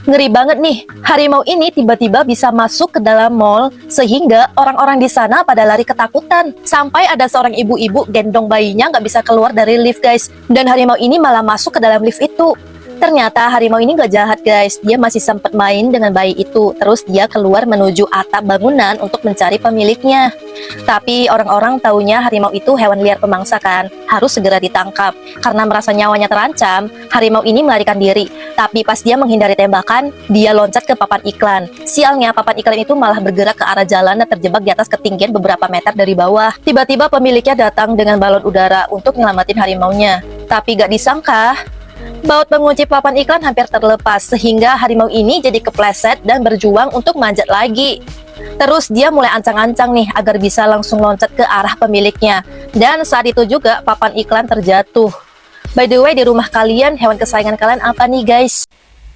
Ngeri banget nih, harimau ini tiba-tiba bisa masuk ke dalam mall sehingga orang-orang di sana pada lari ketakutan. Sampai ada seorang ibu-ibu gendong bayinya nggak bisa keluar dari lift guys. Dan harimau ini malah masuk ke dalam lift itu. Ternyata harimau ini gak jahat guys, dia masih sempat main dengan bayi itu. Terus dia keluar menuju atap bangunan untuk mencari pemiliknya. Tapi orang-orang taunya harimau itu hewan liar pemangsa kan, harus segera ditangkap. Karena merasa nyawanya terancam, harimau ini melarikan diri. Tapi pas dia menghindari tembakan, dia loncat ke papan iklan. Sialnya papan iklan itu malah bergerak ke arah jalan dan terjebak di atas ketinggian beberapa meter dari bawah. Tiba-tiba pemiliknya datang dengan balon udara untuk nyelamatin harimaunya. Tapi gak disangka, baut pengunci papan iklan hampir terlepas sehingga harimau ini jadi kepleset dan berjuang untuk manjat lagi. Terus dia mulai ancang-ancang nih agar bisa langsung loncat ke arah pemiliknya. Dan saat itu juga papan iklan terjatuh. By the way, di rumah kalian hewan kesayangan kalian apa nih guys?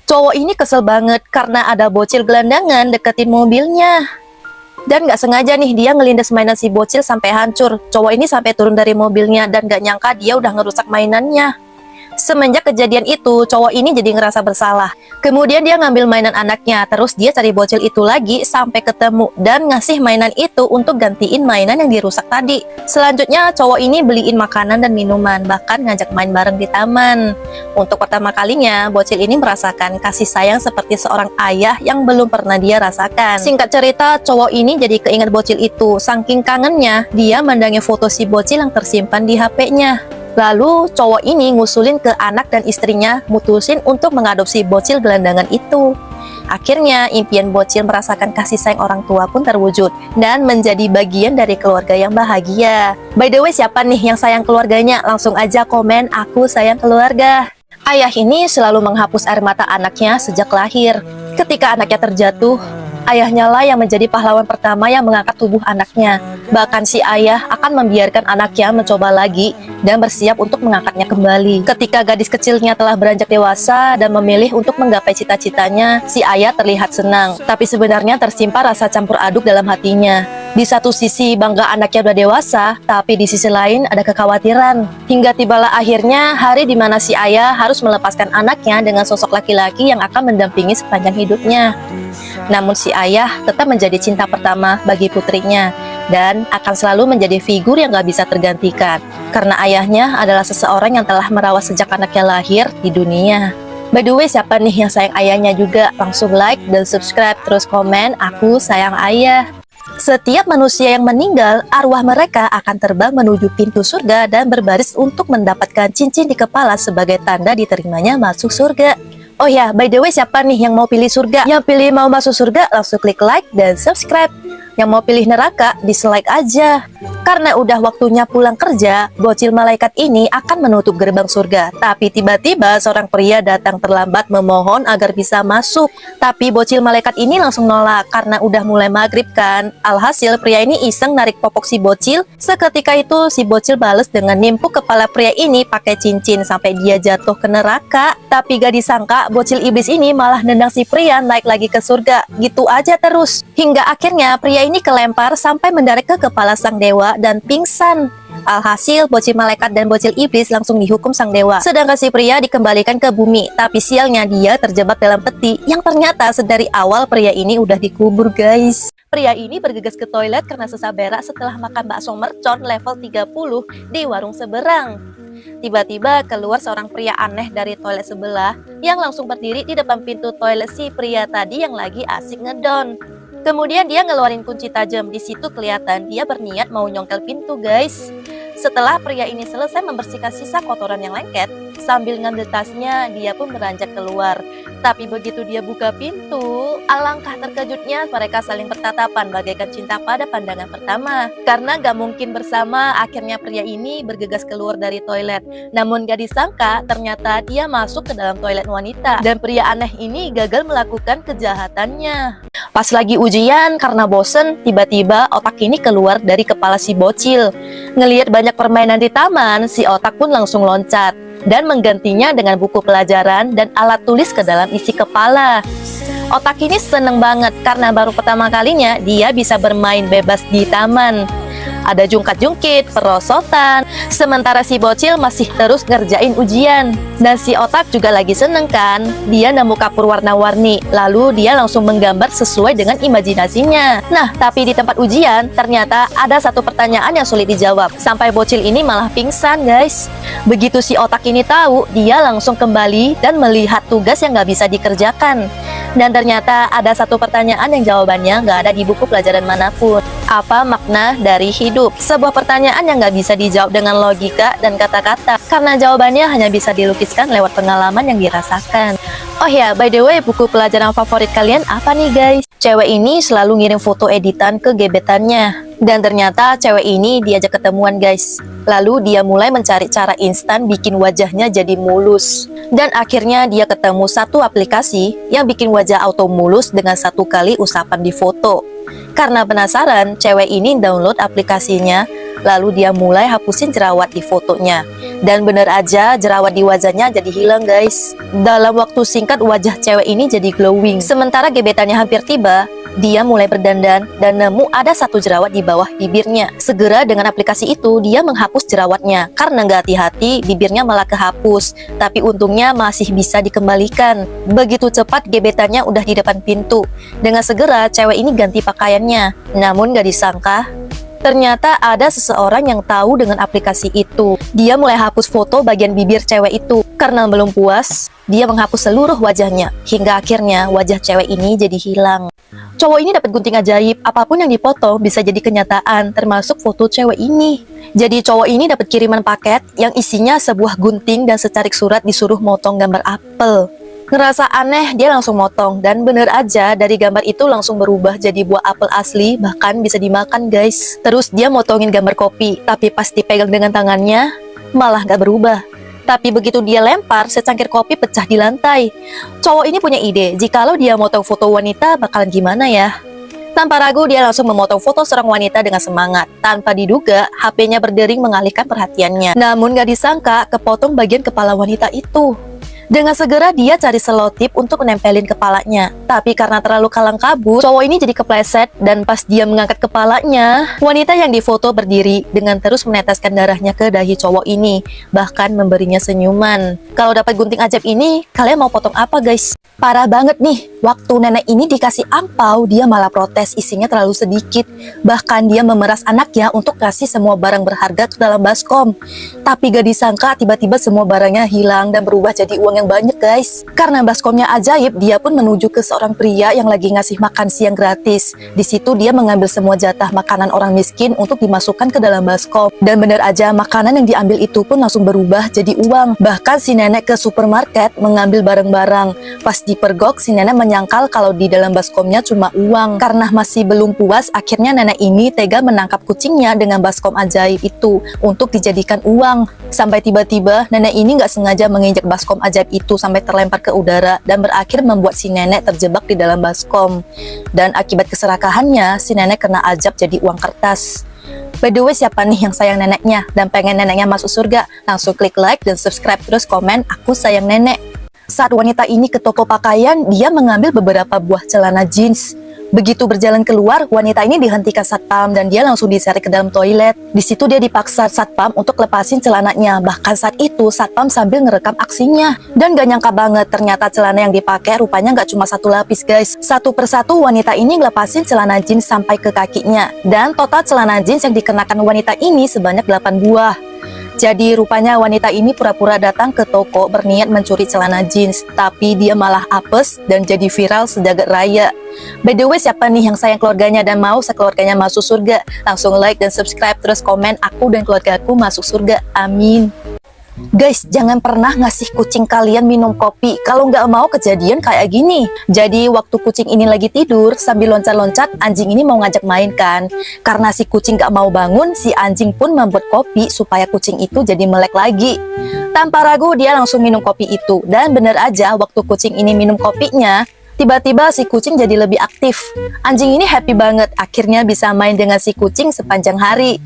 Cowok ini kesel banget karena ada bocil gelandangan deketin mobilnya. Dan gak sengaja nih dia ngelindas mainan si bocil sampai hancur. Cowok ini sampai turun dari mobilnya dan gak nyangka dia udah ngerusak mainannya. Semenjak kejadian itu, cowok ini jadi ngerasa bersalah. Kemudian dia ngambil mainan anaknya, terus dia cari bocil itu lagi sampai ketemu dan ngasih mainan itu untuk gantiin mainan yang dirusak tadi. Selanjutnya, cowok ini beliin makanan dan minuman, bahkan ngajak main bareng di taman. Untuk pertama kalinya, bocil ini merasakan kasih sayang seperti seorang ayah yang belum pernah dia rasakan. Singkat cerita, cowok ini jadi keinget bocil itu. Saking kangennya, dia mandangi foto si bocil yang tersimpan di HP-nya. Lalu cowok ini ngusulin ke anak dan istrinya mutusin untuk mengadopsi bocil gelandangan itu. Akhirnya impian bocil merasakan kasih sayang orang tua pun terwujud dan menjadi bagian dari keluarga yang bahagia. By the way, siapa nih yang sayang keluarganya? Langsung aja komen aku sayang keluarga. Ayah ini selalu menghapus air mata anaknya sejak lahir. Ketika anaknya terjatuh, ayahnya lah yang menjadi pahlawan pertama yang mengangkat tubuh anaknya. Bahkan si ayah akan membiarkan anaknya mencoba lagi dan bersiap untuk mengangkatnya kembali. Ketika gadis kecilnya telah beranjak dewasa dan memilih untuk menggapai cita-citanya, si ayah terlihat senang. Tapi sebenarnya tersimpan rasa campur aduk dalam hatinya. Di satu sisi bangga anaknya udah dewasa, tapi di sisi lain ada kekhawatiran. Hingga tibalah akhirnya hari di mana si ayah harus melepaskan anaknya dengan sosok laki-laki yang akan mendampingi sepanjang hidupnya. Namun si ayah tetap menjadi cinta pertama bagi putrinya dan akan selalu menjadi figur yang gak bisa tergantikan karena ayahnya adalah seseorang yang telah merawat sejak anaknya lahir di dunia. By the way, siapa nih yang sayang ayahnya juga? Langsung like dan subscribe, terus komen aku sayang ayah. Setiap manusia yang meninggal, arwah mereka akan terbang menuju pintu surga dan berbaris untuk mendapatkan cincin di kepala sebagai tanda diterimanya masuk surga. Oh ya, by the way, siapa nih yang mau pilih surga? Yang pilih mau masuk surga, langsung klik like dan subscribe. Yang mau pilih neraka, dislike aja. Karena udah waktunya pulang kerja, bocil malaikat ini akan menutup gerbang surga. Tapi tiba-tiba seorang pria datang terlambat memohon agar bisa masuk. Tapi bocil malaikat ini langsung nolak karena udah mulai maghrib kan. Alhasil pria ini iseng narik popok si bocil. Seketika itu si bocil bales dengan nimpuk kepala pria ini pakai cincin sampai dia jatuh ke neraka. Tapi gak disangka bocil iblis ini malah nendang si pria naik lagi ke surga. Gitu aja terus. Hingga akhirnya pria ini kelempar sampai mendarat ke kepala sang dewa dan pingsan. Alhasil bocil malaikat dan bocil iblis langsung dihukum sang dewa. Sedangkan si pria dikembalikan ke bumi. Tapi sialnya dia terjebak dalam peti yang ternyata sedari awal pria ini udah dikubur guys. Pria ini bergegas ke toilet karena sesak berak setelah makan bakso mercon level 30 di warung seberang. Tiba-tiba keluar seorang pria aneh dari toilet sebelah yang langsung berdiri di depan pintu toilet si pria tadi yang lagi asik ngedon. Kemudian dia ngeluarin kunci tajam. Di situ kelihatan dia berniat mau nyongkel pintu guys. Setelah pria ini selesai membersihkan sisa kotoran yang lengket, sambil ngambil tasnya, dia pun beranjak keluar. Tapi begitu dia buka pintu, alangkah terkejutnya mereka saling bertatapan bagaikan cinta pada pandangan pertama. Karena gak mungkin bersama, akhirnya pria ini bergegas keluar dari toilet. Namun gak disangka, ternyata dia masuk ke dalam toilet wanita. Dan pria aneh ini gagal melakukan kejahatannya. Pas lagi ujian, karena bosen, tiba-tiba otak ini keluar dari kepala si bocil. Ngelihat banyak permainan di taman, si otak pun langsung loncat dan menggantinya dengan buku pelajaran dan alat tulis ke dalam isi kepala. Otak ini seneng banget karena baru pertama kalinya dia bisa bermain bebas di taman. Ada jungkat-jungkit, perosotan. Sementara si bocil masih terus ngerjain ujian. Dan si otak juga lagi seneng kan? Dia nemu kapur warna-warni, lalu dia langsung menggambar sesuai dengan imajinasinya. Nah, tapi di tempat ujian, ternyata ada satu pertanyaan yang sulit dijawab. Sampai bocil ini malah pingsan, guys. Begitu si otak ini tahu, dia langsung kembali dan melihat tugas yang nggak bisa dikerjakan. Dan ternyata ada satu pertanyaan yang jawabannya nggak ada di buku pelajaran manapun. Apa makna dari hidup? Sebuah pertanyaan yang nggak bisa dijawab dengan logika dan kata-kata, karena jawabannya hanya bisa dilukiskan lewat pengalaman yang dirasakan. Oh ya, by the way, buku pelajaran favorit kalian apa nih guys? Cewek ini selalu ngirim foto editan ke gebetannya. Dan ternyata cewek ini diajak ketemuan guys. Lalu dia mulai mencari cara instan bikin wajahnya jadi mulus. Dan akhirnya dia ketemu satu aplikasi yang bikin wajah auto mulus dengan satu kali usapan di foto. Karena penasaran, cewek ini download aplikasinya. Lalu dia mulai hapusin jerawat di fotonya. Dan bener aja jerawat di wajahnya jadi hilang guys. Dalam waktu singkat wajah cewek ini jadi glowing. Sementara gebetannya hampir tiba, dia mulai berdandan dan nemu ada satu jerawat di bawah bibirnya. Segera dengan aplikasi itu dia menghapus jerawatnya. Karena nggak hati-hati bibirnya malah kehapus. Tapi untungnya masih bisa dikembalikan. Begitu cepat gebetannya udah di depan pintu. Dengan segera cewek ini ganti pakaiannya. Namun nggak disangka ternyata ada seseorang yang tahu dengan aplikasi itu. Dia mulai hapus foto bagian bibir cewek itu. Karena belum puas, dia menghapus seluruh wajahnya. Hingga akhirnya wajah cewek ini jadi hilang. Cowok ini dapat gunting ajaib. Apapun yang dipotong bisa jadi kenyataan, termasuk foto cewek ini. Jadi cowok ini dapat kiriman paket yang isinya sebuah gunting dan secarik surat disuruh motong gambar apel. Ngerasa aneh, dia langsung motong. Dan bener aja, dari gambar itu langsung berubah jadi buah apel asli, bahkan bisa dimakan guys. Terus dia motongin gambar kopi, tapi pas dipegang dengan tangannya, malah gak berubah. Tapi begitu dia lempar, secangkir kopi pecah di lantai. Cowok ini punya ide, jikalau dia motong foto wanita, bakalan gimana ya? Tanpa ragu, dia langsung memotong foto seorang wanita dengan semangat. Tanpa diduga, HP-nya berdering mengalihkan perhatiannya. Namun gak disangka, kepotong bagian kepala wanita itu. Dengan segera dia cari selotip untuk menempelin kepalanya. Tapi karena terlalu kalang kabut, cowok ini jadi kepleset. Dan pas dia mengangkat kepalanya, wanita yang difoto berdiri dengan terus meneteskan darahnya ke dahi cowok ini. Bahkan memberinya senyuman. Kalau dapat gunting ajaib ini, kalian mau potong apa guys? Parah banget nih, waktu nenek ini dikasih angpau, dia malah protes isinya terlalu sedikit. Bahkan dia memeras anaknya untuk kasih semua barang berharga ke dalam baskom. Tapi gak disangka tiba-tiba semua barangnya hilang dan berubah jadi uang yang banyak guys. Karena baskomnya ajaib, dia pun menuju ke seorang pria yang lagi ngasih makan siang gratis. Di situ dia mengambil semua jatah makanan orang miskin untuk dimasukkan ke dalam baskom. Dan bener aja makanan yang diambil itu pun langsung berubah jadi uang. Bahkan si nenek ke supermarket mengambil barang-barang. Pas dipergok, si nenek menyangkal kalau di dalam baskomnya cuma uang. Karena masih belum puas, akhirnya nenek ini tega menangkap kucingnya dengan baskom ajaib itu untuk dijadikan uang. Sampai tiba-tiba nenek ini nggak sengaja menginjak baskom ajaib itu sampai terlempar ke udara dan berakhir membuat si nenek terjebak di dalam baskom. Dan akibat keserakahannya, si nenek kena azab jadi uang kertas. By the way, siapa nih yang sayang neneknya dan pengen neneknya masuk surga? Langsung klik like dan subscribe, terus komen aku sayang nenek. Saat wanita ini ke toko pakaian, dia mengambil beberapa buah celana jeans. Begitu berjalan keluar, wanita ini dihentikan satpam dan dia langsung diseret ke dalam toilet. Di situ dia dipaksa satpam untuk lepasin celananya. Bahkan saat itu satpam sambil ngerekam aksinya. Dan gak nyangka banget, ternyata celana yang dipakai rupanya gak cuma satu lapis guys. Satu persatu wanita ini ngelepasin celana jeans sampai ke kakinya. Dan total celana jeans yang dikenakan wanita ini sebanyak 8 buah. Jadi rupanya wanita ini pura-pura datang ke toko berniat mencuri celana jeans, tapi dia malah apes dan jadi viral sejagat raya. By the way, siapa nih yang sayang keluarganya dan mau sekeluarganya masuk surga? Langsung like dan subscribe, terus komen aku dan keluargaku masuk surga. Amin. Guys, jangan pernah ngasih kucing kalian minum kopi kalau nggak mau kejadian kayak gini. Jadi waktu kucing ini lagi tidur sambil loncat-loncat, anjing ini mau ngajak main kan. Karena si kucing nggak mau bangun, si anjing pun membuat kopi supaya kucing itu jadi melek lagi. Tanpa ragu dia langsung minum kopi itu. Dan bener aja waktu kucing ini minum kopinya, tiba-tiba si kucing jadi lebih aktif. Anjing ini happy banget, akhirnya bisa main dengan si kucing sepanjang hari.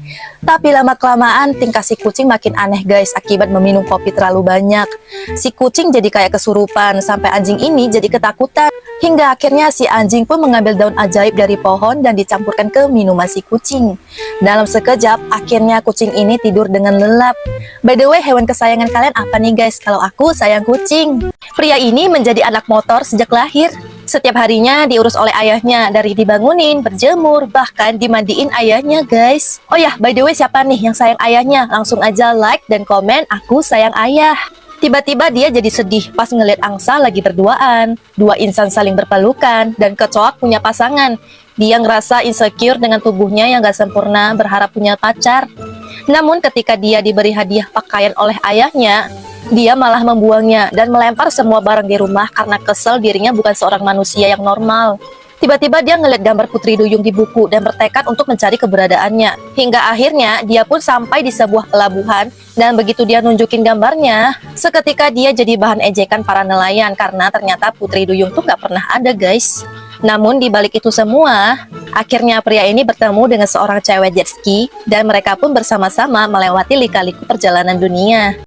Tapi lama-kelamaan tingkah si kucing makin aneh guys, akibat meminum kopi terlalu banyak. Si kucing jadi kayak kesurupan, sampai anjing ini jadi ketakutan. Hingga akhirnya si anjing pun mengambil daun ajaib dari pohon dan dicampurkan ke minuman si kucing. Dalam sekejap, akhirnya kucing ini tidur dengan lelap. By the way, hewan kesayangan kalian apa nih guys? Kalau aku sayang kucing. Pria ini menjadi anak motor sejak lahir. Setiap harinya diurus oleh ayahnya, dari dibangunin, berjemur, bahkan dimandiin ayahnya guys. Oh ya, by the way siapa nih yang sayang ayahnya? Langsung aja like dan komen, aku sayang ayah. Tiba-tiba dia jadi sedih pas ngeliat angsa lagi berduaan. Dua insan saling berpelukan dan kecoak punya pasangan. Dia ngerasa insecure dengan tubuhnya yang gak sempurna, berharap punya pacar. Namun ketika dia diberi hadiah pakaian oleh ayahnya, dia malah membuangnya dan melempar semua barang di rumah karena kesel dirinya bukan seorang manusia yang normal. Tiba-tiba dia ngeliat gambar Putri Duyung di buku dan bertekad untuk mencari keberadaannya. Hingga akhirnya dia pun sampai di sebuah pelabuhan dan begitu dia nunjukin gambarnya, seketika dia jadi bahan ejekan para nelayan karena ternyata Putri Duyung tuh gak pernah ada guys. Namun di balik itu semua, akhirnya pria ini bertemu dengan seorang cewek jet ski dan mereka pun bersama-sama melewati lika-liku perjalanan dunia.